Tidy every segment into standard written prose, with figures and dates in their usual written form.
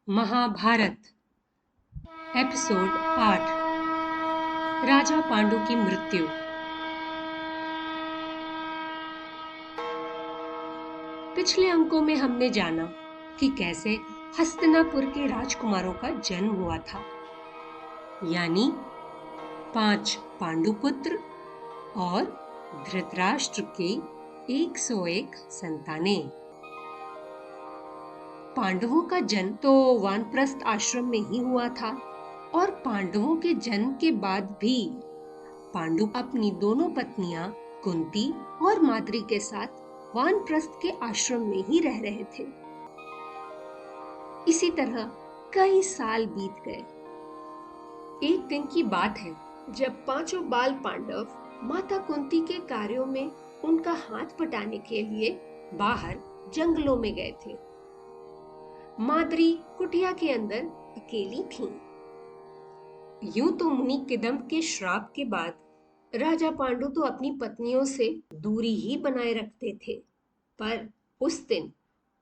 Mahabharat episode 8 राजा पांडु की मृत्यु। पिछले अंकों में हमने जाना कि कैसे हस्तिनापुर के राजकुमारों का जन्म हुआ था, यानी 5 पांडुपुत्र और धृतराष्ट्र के 101 संतानें। पांडवों का जन्म तो वानप्रस्थ आश्रम में ही हुआ था और पांडवों के जन्म के बाद भी पांडु अपनी दोनों पत्नियां कुंती और माद्री के साथ वानप्रस्थ के आश्रम में ही रह रहे थे। इसी तरह कई साल बीत गए। एक दिन की बात है जब 5 बाल पांडव माता कुंती के कार्यों में उनका हाथ बटाने के लिए बाहर जंगलों में गए थे। माद्री कुटिया के अंदर अकेली थीं। यूं तो मुनि किदम के श्राप के बाद राजा पांडु तो अपनी पत्नियों से दूरी ही बनाए रखते थे, पर उस दिन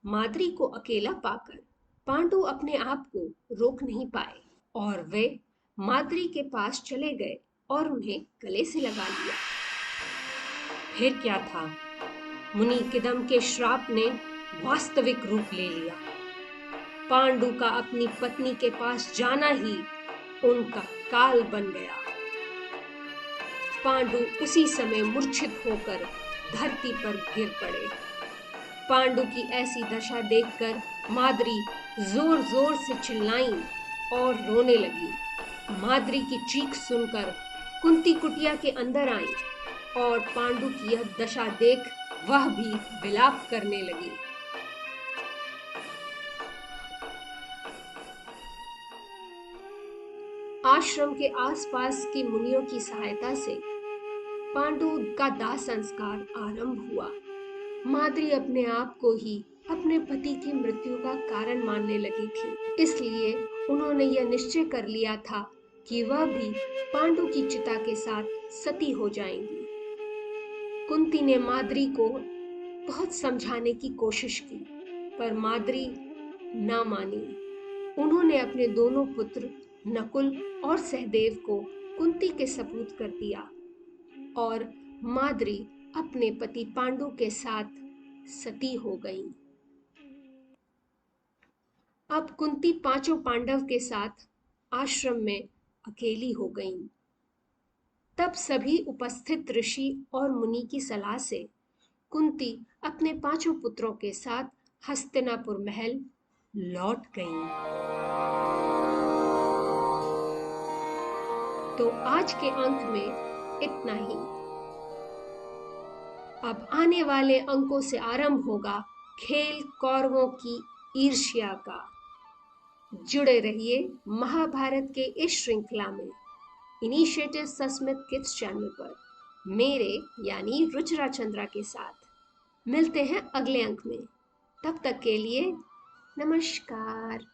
माद्री को अकेला पाकर पांडु अपने आप को रोक नहीं पाए और वे माद्री के पास चले गए और उन्हें गले से लगा लिया। फिर क्या था, मुनि किदम के श्राप ने वास्तविक रूप ले लिया। पांडु का अपनी पत्नी के पास जाना ही उनका काल बन गया। पांडु उसी समय मूर्छित होकर धरती पर गिर पड़े। पांडु की ऐसी दशा देखकर माद्री जोर जोर से चिल्लाईं और रोने लगी। माद्री की चीख सुनकर कुंती कुटिया के अंदर आई और पांडु की यह दशा देख वह भी विलाप करने लगी। आश्रम के आसपास के मुनियों की सहायता से पांडु का दाह संस्कार आरंभ हुआ। माद्री अपने आप को ही अपने पति की मृत्यु का कारण मानने लगी थी, इसलिए उन्होंने यह निश्चय कर लिया था कि वह भी पांडु की चिता के साथ सती हो जाएंगी। कुंती ने माद्री को बहुत समझाने की कोशिश की, पर माद्री ना मानी। उन्होंने अपने दोनों पुत्र नकुल और सहदेव को कुंती के सपूत कर दिया और माद्री अपने पति पांडु के साथ सती हो गई। अब कुंती 5 पांडव के साथ आश्रम में अकेली हो गईं। तब सभी उपस्थित ऋषि और मुनि की सलाह से कुंती अपने 5 पुत्रों के साथ हस्तिनापुर महल लौट गईं। तो आज के अंक में इतना ही। अब आने वाले अंकों से आरंभ होगा खेल कौरवों की ईर्ष्या का। जुड़े रहिए महाभारत के इस श्रृंखला में इनिशिएटिव सस्मित किड्स चैनल पर मेरे यानी रुचिरा चंद्रा के साथ। मिलते हैं अगले अंक में। तब तक के लिए नमस्कार।